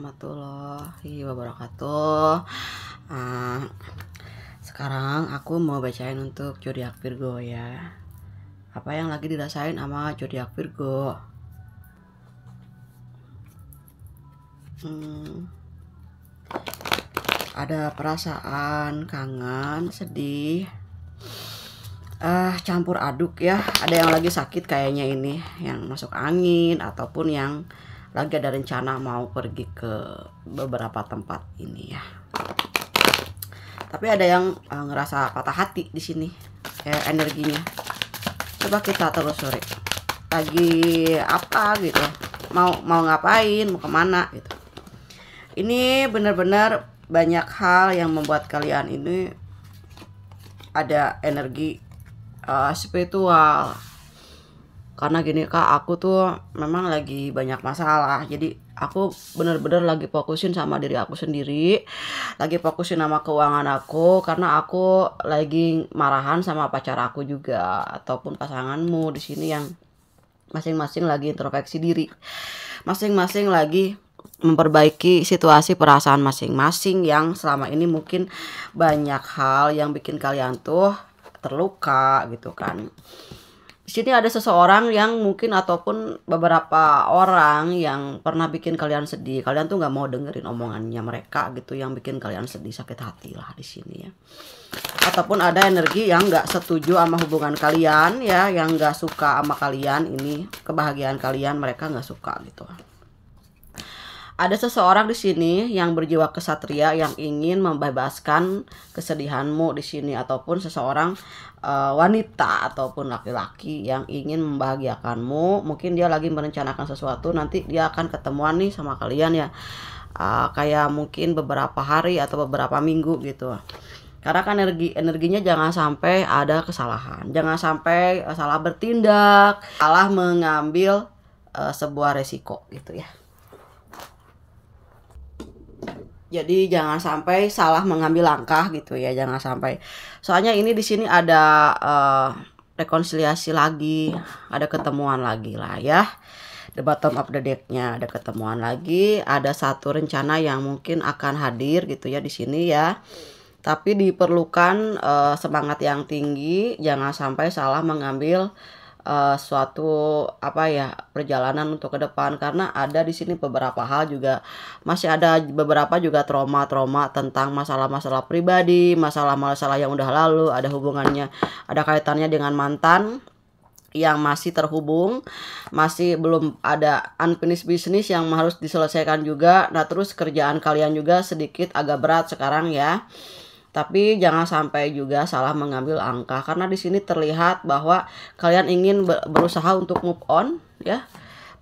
warahmatullahi wabarakatuh. Sekarang aku mau bacain untuk zodiak Virgo ya. Apa yang lagi dirasain sama zodiak Virgo? Ada perasaan kangen, sedih, campur aduk ya. Ada yang lagi sakit kayaknya ini, yang masuk angin ataupun yang lagi ada rencana mau pergi ke beberapa tempat ini ya. Tapi ada yang ngerasa patah hati di sini energinya. Coba kita telusuri. Lagi apa gitu? Mau ngapain? Mau kemana gitu? Ini benar-benar banyak hal yang membuat kalian ini ada energi spiritual. Karena gini Kak, aku tuh memang lagi banyak masalah. Jadi aku bener-bener lagi fokusin sama diri aku sendiri. Lagi fokusin sama keuangan aku. Karena aku lagi marahan sama pacar aku juga. Ataupun pasanganmu di sini yang masing-masing lagi introspeksi diri. Masing-masing lagi memperbaiki situasi perasaan masing-masing yang selama ini mungkin banyak hal yang bikin kalian tuh terluka gitu kan. Di sini ada seseorang yang mungkin ataupun beberapa orang yang pernah bikin kalian sedih. Kalian tuh nggak mau dengerin omongannya mereka gitu, yang bikin kalian sedih, sakit hati lah di sini ya. Ataupun ada energi yang nggak setuju sama hubungan kalian ya, yang nggak suka sama kalian ini, kebahagiaan kalian mereka nggak suka gitu. Ada seseorang di sini yang berjiwa kesatria yang ingin membebaskan kesedihanmu di sini, ataupun seseorang wanita ataupun laki-laki yang ingin membahagiakanmu. Mungkin dia lagi merencanakan sesuatu, nanti dia akan ketemuan nih sama kalian ya, kayak mungkin beberapa hari atau beberapa minggu gitu. Karena kan energinya jangan sampai ada kesalahan, jangan sampai salah bertindak, salah mengambil sebuah resiko gitu ya. Jadi jangan sampai salah mengambil langkah gitu ya, jangan sampai. Soalnya ini di sini ada rekonsiliasi lagi, ada ketemuan lagi lah ya. The bottom of the deck-nya ada ketemuan lagi, ada satu rencana yang mungkin akan hadir gitu ya di sini ya. Tapi diperlukan semangat yang tinggi, jangan sampai salah mengambil suatu perjalanan untuk ke depan, karena ada di sini beberapa hal juga, masih ada beberapa juga trauma tentang masalah-masalah pribadi, masalah-masalah yang udah lalu, ada hubungannya, ada kaitannya dengan mantan yang masih terhubung, masih belum ada unfinished business yang harus diselesaikan juga. Nah terus kerjaan kalian juga sedikit agak berat sekarang ya. Tapi jangan sampai juga salah mengambil angka, karena di sini terlihat bahwa kalian ingin berusaha untuk move on ya.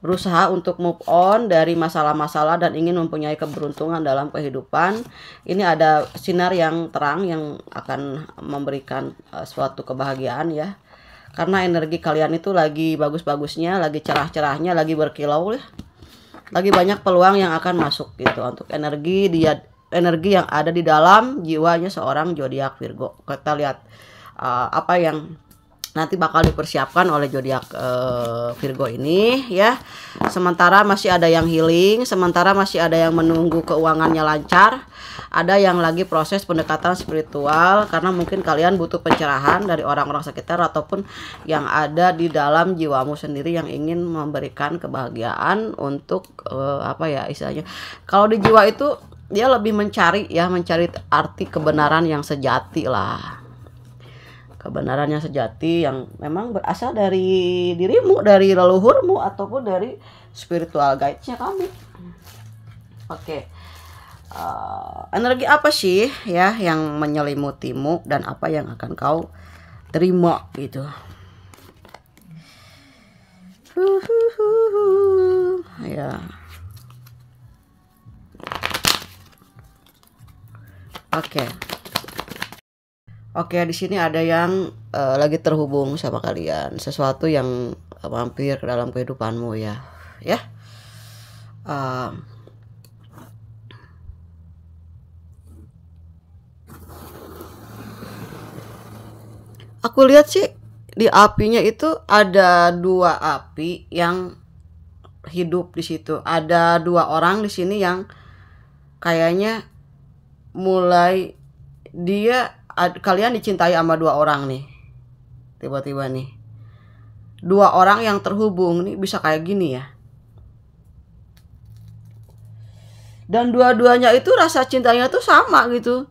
Berusaha untuk move on dari masalah-masalah dan ingin mempunyai keberuntungan dalam kehidupan. Ini ada sinar yang terang yang akan memberikan suatu kebahagiaan ya. Karena energi kalian itu lagi bagus-bagusnya, lagi cerah-cerahnya, lagi berkilau ya. Lagi banyak peluang yang akan masuk gitu untuk energi yang ada di dalam jiwanya seorang zodiak Virgo. Kita lihat apa yang nanti bakal dipersiapkan oleh zodiak Virgo ini ya. Sementara masih ada yang healing, sementara masih ada yang menunggu keuangannya lancar, ada yang lagi proses pendekatan spiritual karena mungkin kalian butuh pencerahan dari orang-orang sekitar ataupun yang ada di dalam jiwamu sendiri yang ingin memberikan kebahagiaan untuk istilahnya. Kalau di jiwa itu dia lebih mencari arti kebenaran yang sejati lah. Kebenaran yang sejati yang memang berasal dari dirimu, dari leluhurmu, ataupun dari spiritual guide-nya kamu. Oke. Energi apa sih ya yang menyelimutimu dan apa yang akan kau terima gitu. Ya. Oke, di sini ada yang lagi terhubung sama kalian, sesuatu yang mampir ke dalam kehidupanmu ya. Aku lihat sih di apinya itu ada 2 api yang hidup di situ. Ada 2 orang di sini yang kayaknya mulai kalian dicintai sama dua orang nih. Tiba-tiba nih. Dua orang yang terhubung nih bisa kayak gini ya. Dan dua-duanya itu rasa cintanya tuh sama gitu.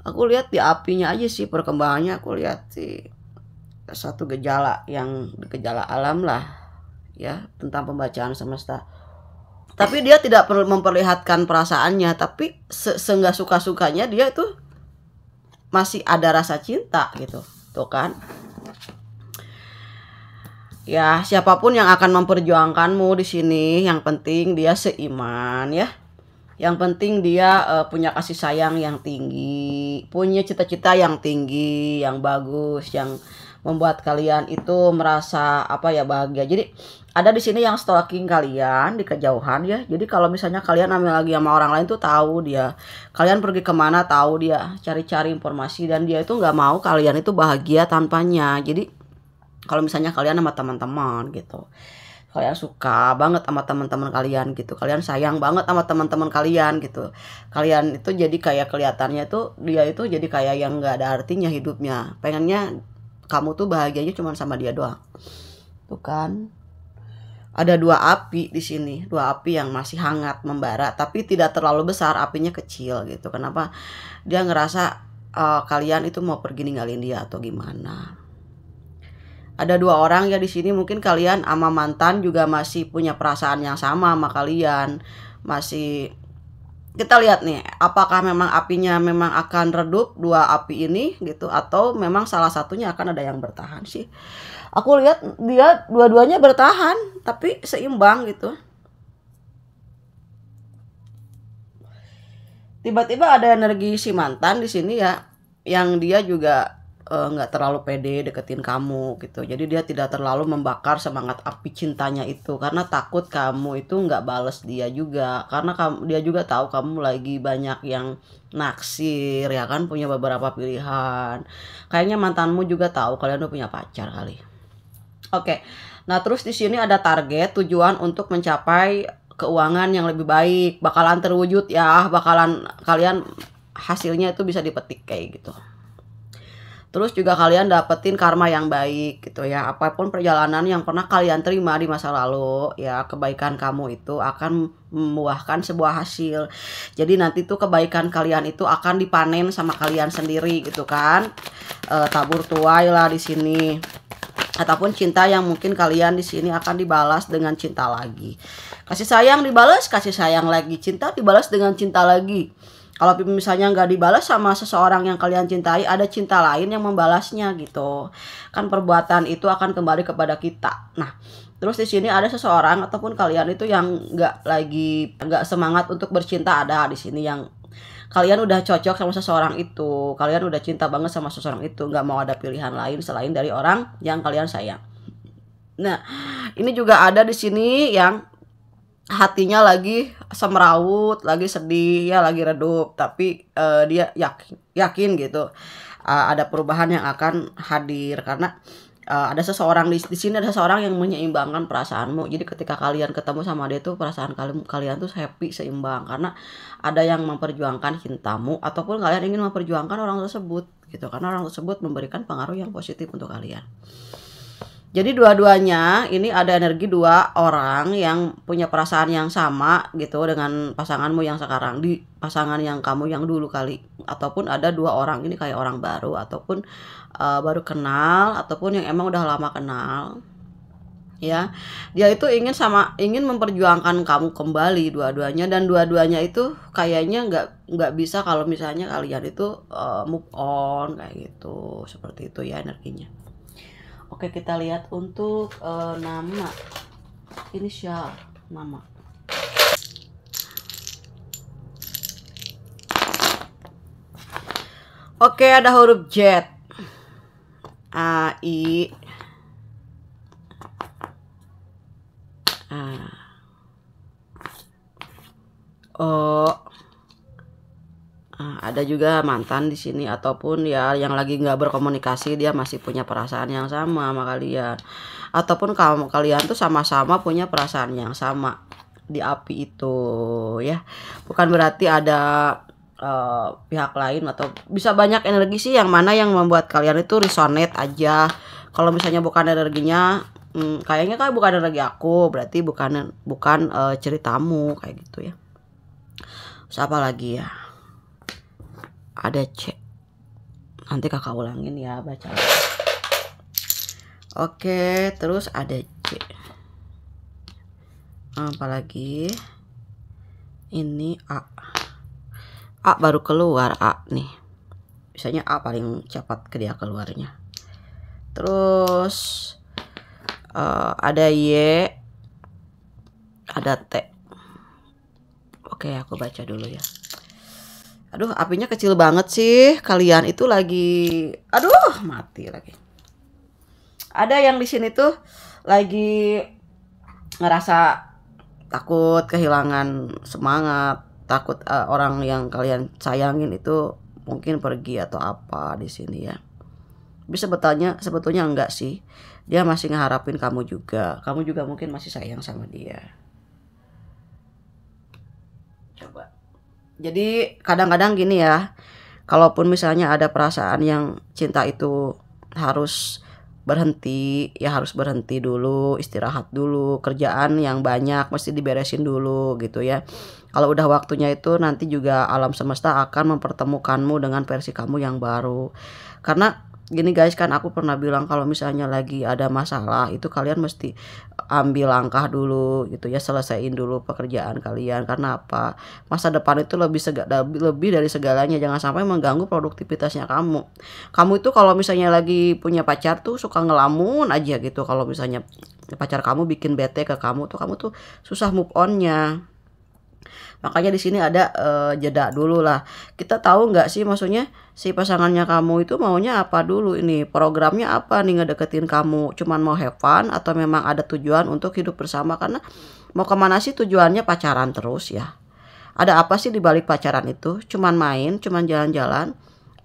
Aku lihat di apinya aja sih perkembangannya, aku lihat sih satu gejala alam lah ya tentang pembacaan semesta. Tapi dia tidak perlu memperlihatkan perasaannya, tapi seenggak suka-sukanya dia tuh masih ada rasa cinta gitu. Tuh kan? Ya, siapapun yang akan memperjuangkanmu di sini, yang penting dia seiman ya. Yang penting dia punya kasih sayang yang tinggi, punya cita-cita yang tinggi, yang bagus, yang membuat kalian itu merasa bahagia. Jadi ada di sini yang stalking kalian di kejauhan ya. Jadi kalau misalnya kalian ambil lagi sama orang lain tuh tahu dia. Kalian pergi kemana tahu dia, cari-cari informasi dan dia itu nggak mau kalian itu bahagia tanpanya. Jadi kalau misalnya kalian sama teman-teman gitu, kalian suka banget sama teman-teman kalian gitu, kalian sayang banget sama teman-teman kalian gitu, kalian itu jadi kayak kelihatannya tuh dia itu jadi kayak yang nggak ada artinya hidupnya, pengennya kamu tuh bahagianya cuma sama dia doang. Tuh kan, ada dua api di sini, dua api yang masih hangat membara tapi tidak terlalu besar, apinya kecil gitu. Kenapa? Dia ngerasa kalian itu mau pergi ninggalin dia atau gimana. Ada dua orang ya di sini, mungkin kalian sama mantan juga masih punya perasaan yang sama sama kalian. Masih kita lihat nih, apakah memang apinya memang akan redup dua api ini gitu, atau memang salah satunya akan ada yang bertahan sih. Aku lihat dia dua-duanya bertahan tapi seimbang gitu. Tiba-tiba ada energi si mantan di sini ya, yang dia juga nggak terlalu pede deketin kamu gitu. Jadi dia tidak terlalu membakar semangat api cintanya itu karena takut kamu itu nggak bales dia juga, karena dia juga tahu kamu lagi banyak yang naksir ya kan, punya beberapa pilihan. Kayaknya mantanmu juga tahu kalian udah punya pacar kali. Oke. Nah, terus di sini ada target tujuan untuk mencapai keuangan yang lebih baik, bakalan terwujud ya, bakalan kalian hasilnya itu bisa dipetik kayak gitu. Terus juga kalian dapetin karma yang baik gitu ya. Apapun perjalanan yang pernah kalian terima di masa lalu ya, kebaikan kamu itu akan membuahkan sebuah hasil. Jadi nanti tuh kebaikan kalian itu akan dipanen sama kalian sendiri gitu kan. Tabur tuai lah di sini. Ataupun cinta yang mungkin kalian di sini akan dibalas dengan cinta lagi. Kasih sayang dibalas, kasih sayang lagi. Cinta dibalas dengan cinta lagi. Kalau misalnya nggak dibalas sama seseorang yang kalian cintai, ada cinta lain yang membalasnya gitu. Kan perbuatan itu akan kembali kepada kita. Nah, terus di sini ada seseorang ataupun kalian itu yang nggak semangat untuk bercinta, ada di sini yang kalian udah cocok sama seseorang itu, kalian udah cinta banget sama seseorang itu, nggak mau ada pilihan lain selain dari orang yang kalian sayang. Nah, ini juga ada di sini yang hatinya lagi semrawut, lagi sedih ya, lagi redup, tapi dia yakin gitu ada perubahan yang akan hadir karena ada seseorang di sini, ada seseorang yang menyeimbangkan perasaanmu. Jadi ketika kalian ketemu sama dia tuh perasaan kalian tuh happy, seimbang karena ada yang memperjuangkan cintamu ataupun kalian ingin memperjuangkan orang tersebut gitu, karena orang tersebut memberikan pengaruh yang positif untuk kalian. Jadi dua-duanya ini ada energi dua orang yang punya perasaan yang sama gitu dengan pasanganmu yang sekarang, di pasangan yang kamu yang dulu kali, ataupun ada dua orang ini kayak orang baru ataupun baru kenal ataupun yang emang udah lama kenal. Ya, dia itu ingin memperjuangkan kamu kembali dua-duanya, dan dua-duanya itu kayaknya nggak bisa kalau misalnya kalian itu move on kayak gitu, seperti itu ya energinya. Oke, kita lihat untuk nama, inisial nama. Oke, ada huruf Z, A, I, O. Ada juga mantan di sini ataupun ya yang lagi nggak berkomunikasi, dia masih punya perasaan yang sama sama kalian, ataupun kalian tuh sama-sama punya perasaan yang sama. di api itu ya. Bukan berarti ada pihak lain atau bisa banyak energi sih, yang mana yang membuat kalian itu resonate aja. Kalau misalnya bukan energinya, kayaknya kan bukan energi aku, berarti bukan ceritamu kayak gitu ya. Terus apa lagi ya? Ada C. Nanti kakak ulangin ya baca. Oke, terus ada C. Apalagi ini A. A baru keluar A nih. Biasanya A paling cepat ke dia keluarnya. Terus ada Y, ada T. Oke, aku baca dulu ya. Aduh, apinya kecil banget sih. Kalian itu lagi, aduh, mati lagi. Ada yang di sini tuh lagi ngerasa takut kehilangan semangat, takut orang yang kalian sayangin itu mungkin pergi atau apa di sini ya. Bisa sebetulnya enggak sih. Dia masih ngeharapin kamu juga. Kamu juga mungkin masih sayang sama dia. Coba. Jadi kadang-kadang gini ya, kalaupun misalnya ada perasaan yang cinta itu harus berhenti, ya harus berhenti dulu, istirahat dulu, kerjaan yang banyak mesti diberesin dulu gitu ya. Kalau udah waktunya itu nanti juga alam semesta akan mempertemukanmu dengan versi kamu yang baru. Karena gini guys, kan aku pernah bilang kalau misalnya lagi ada masalah itu kalian mesti ambil langkah dulu gitu ya, selesaiin dulu pekerjaan kalian. Karena apa? Masa depan itu lebih dari segalanya. Jangan sampai mengganggu produktivitasnya kamu. Kamu itu kalau misalnya lagi punya pacar tuh suka ngelamun aja gitu. Kalau misalnya pacar kamu bikin bete ke kamu tuh susah move onnya. Makanya di sini ada jeda dulu lah. Kita tahu nggak sih, maksudnya si pasangannya kamu itu maunya apa dulu, ini programnya apa nih ngedeketin kamu? Cuman mau have fun atau memang ada tujuan untuk hidup bersama? Karena mau kemana sih tujuannya pacaran terus ya? Ada apa sih di balik pacaran itu? Cuman main, cuman jalan-jalan?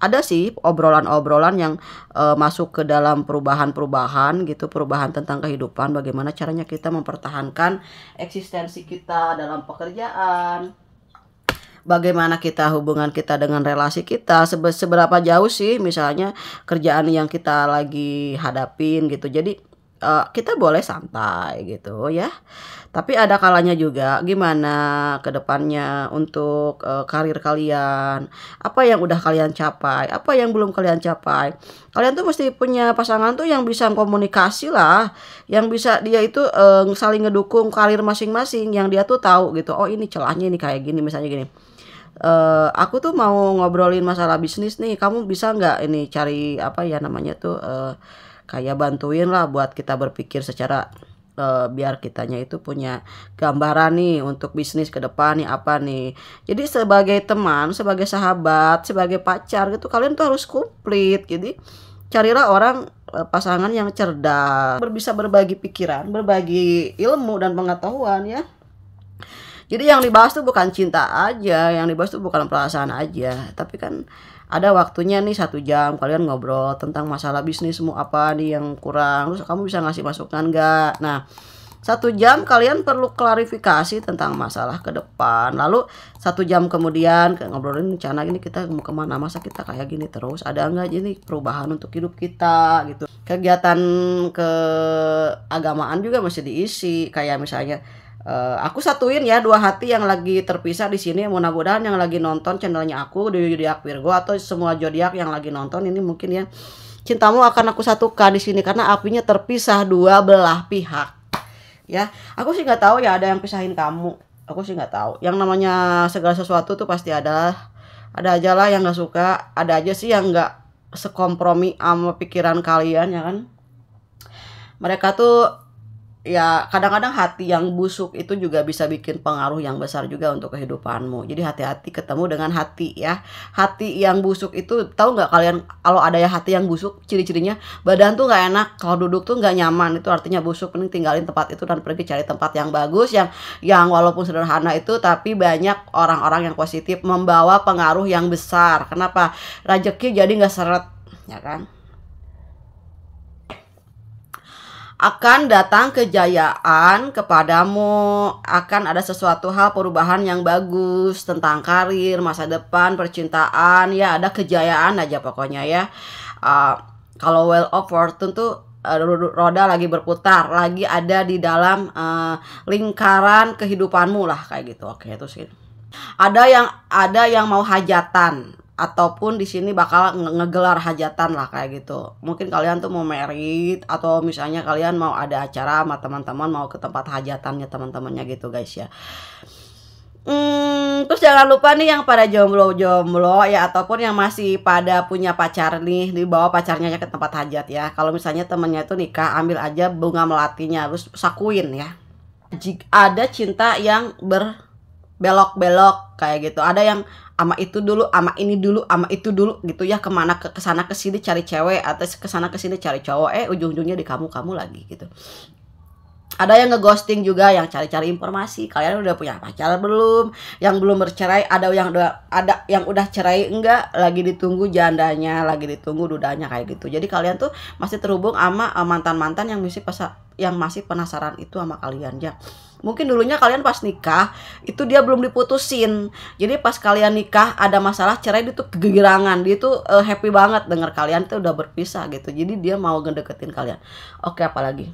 Ada sih obrolan-obrolan yang masuk ke dalam perubahan-perubahan gitu, perubahan tentang kehidupan, bagaimana caranya kita mempertahankan eksistensi kita dalam pekerjaan, bagaimana kita hubungan kita dengan relasi kita, seberapa jauh sih misalnya kerjaan yang kita lagi hadapin gitu. Jadi kita boleh santai gitu ya. Tapi ada kalanya juga gimana ke depannya untuk karir kalian. Apa yang udah kalian capai, apa yang belum kalian capai. Kalian tuh mesti punya pasangan tuh yang bisa komunikasi lah, yang bisa dia itu saling ngedukung karir masing-masing, yang dia tuh tahu gitu. Oh, ini celahnya ini kayak gini, misalnya gini. Aku tuh mau ngobrolin masalah bisnis nih. Kamu bisa nggak ini cari apa ya namanya tuh kayak bantuin lah buat kita berpikir secara biar kitanya itu punya gambaran nih untuk bisnis ke depan nih apa nih. Jadi sebagai teman, sebagai sahabat, sebagai pacar gitu kalian tuh harus komplit. Jadi carilah orang pasangan yang cerdas, bisa berbagi pikiran, berbagi ilmu dan pengetahuan ya. Jadi yang dibahas tuh bukan cinta aja, yang dibahas tuh bukan perasaan aja, tapi kan ada waktunya nih 1 jam kalian ngobrol tentang masalah bisnismu apa nih yang kurang, terus kamu bisa ngasih masukan nggak? Nah, 1 jam kalian perlu klarifikasi tentang masalah ke depan. Lalu 1 jam kemudian ngobrolin rencana gini kita mau kemana, masa kita kayak gini terus, ada nggak jadi perubahan untuk hidup kita gitu. Kegiatan keagamaan juga masih diisi, kayak misalnya aku satuin ya 2 hati yang lagi terpisah di sini. Mudah-mudahan yang lagi nonton channelnya aku di Zodiak Virgo atau semua zodiak yang lagi nonton ini mungkin ya cintamu akan aku satukan di sini karena apinya terpisah 2 belah pihak. Ya, aku sih nggak tahu ya ada yang pisahin kamu. Aku sih nggak tahu. Yang namanya segala sesuatu tuh pasti ada aja lah yang nggak suka, ada aja sih yang nggak sekompromi sama pikiran kalian ya kan. Mereka tuh ya kadang-kadang hati yang busuk itu juga bisa bikin pengaruh yang besar juga untuk kehidupanmu. Jadi hati-hati ketemu dengan hati ya. Hati yang busuk itu, tahu nggak kalian kalau ada ya hati yang busuk, ciri-cirinya badan tuh nggak enak, kalau duduk tuh nggak nyaman, itu artinya busuk. Mending tinggalin tempat itu dan pergi cari tempat yang bagus, yang walaupun sederhana itu tapi banyak orang-orang yang positif, membawa pengaruh yang besar. Kenapa? Rezeki jadi nggak seret ya kan. Akan datang kejayaan kepadamu, akan ada sesuatu hal perubahan yang bagus tentang karir, masa depan, percintaan, ya ada kejayaan aja pokoknya ya. Kalau Wheel of Fortune tuh roda lagi berputar, lagi ada di dalam lingkaran kehidupanmu lah kayak gitu. Oke, terus gitu. Ada yang mau hajatan ataupun di sini bakal ngegelar hajatan lah kayak gitu. Mungkin kalian tuh mau merit atau misalnya kalian mau ada acara sama teman-teman, mau ke tempat hajatannya teman-temannya gitu guys ya. Terus jangan lupa nih yang pada jomblo-jomblo ya ataupun yang masih pada punya pacar nih, dibawa pacarnya ke tempat hajat ya. Kalau misalnya temennya itu nikah, ambil aja bunga melatinya terus sakuin ya. Jika ada cinta yang berbelok-belok kayak gitu, ada yang ama itu dulu, ama ini dulu, ama itu dulu gitu ya, kemana ke kesana kesini cari cewek atau kesana kesini cari cowok, ujung-ujungnya di kamu lagi gitu. Ada yang ngeghosting juga, yang cari-cari informasi kalian udah punya pacar belum, yang belum bercerai, ada yang udah cerai enggak, lagi ditunggu jandanya, lagi ditunggu dudanya kayak gitu. Jadi kalian tuh masih terhubung sama mantan-mantan yang masih penasaran itu sama kalian ya. Mungkin dulunya kalian pas nikah itu dia belum diputusin, jadi pas kalian nikah ada masalah cerai, dia tuh kegirangan, dia tuh happy banget denger kalian tuh udah berpisah gitu, jadi dia mau ngedeketin kalian. Oke, apalagi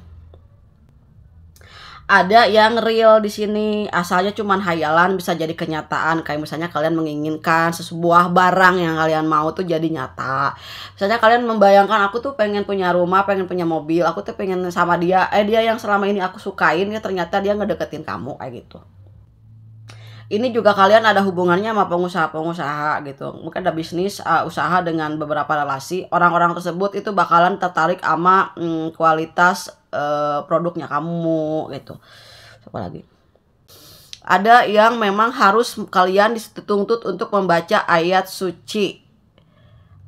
ada yang real di sini, asalnya cuman hayalan bisa jadi kenyataan. Kayak misalnya kalian menginginkan sebuah barang yang kalian mau tuh jadi nyata. Misalnya kalian membayangkan, aku tuh pengen punya rumah, pengen punya mobil, aku tuh pengen sama dia, dia yang selama ini aku sukain ya ternyata dia ngedeketin kamu kayak gitu. Ini juga kalian ada hubungannya sama pengusaha-pengusaha gitu. Mungkin ada bisnis, usaha dengan beberapa relasi. Orang-orang tersebut itu bakalan tertarik sama kualitas produknya kamu gitu. Apa lagi? Ada yang memang harus kalian dituntut untuk membaca ayat suci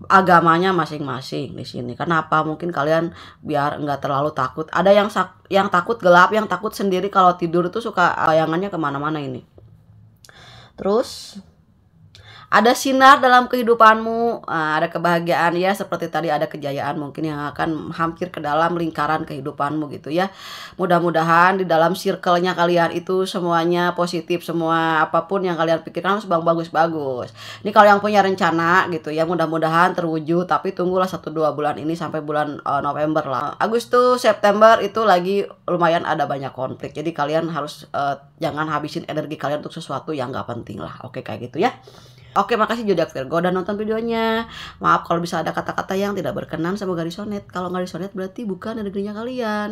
agamanya masing-masing di sini. Kenapa? Mungkin kalian biar nggak terlalu takut. Ada yang takut gelap, yang takut sendiri kalau tidur itu suka bayangannya kemana-mana ini. Terus ada sinar dalam kehidupanmu, ada kebahagiaan ya, seperti tadi ada kejayaan mungkin yang akan hampir ke dalam lingkaran kehidupanmu gitu ya. Mudah-mudahan di dalam circle-nya kalian itu semuanya positif, semua apapun yang kalian pikirkan harus bagus-bagus. Ini kalau yang punya rencana gitu ya, mudah-mudahan terwujud, tapi tunggulah 1-2 bulan ini sampai bulan November lah. Agustus, September itu lagi lumayan ada banyak konflik. Jadi kalian harus jangan habisin energi kalian untuk sesuatu yang gak penting lah. Oke, kayak gitu ya. Oke, makasih Zodiac Virgo udah nonton videonya. Maaf kalau bisa ada kata-kata yang tidak berkenan, semoga disonet. Kalau nggak disonet berarti bukan energinya kalian.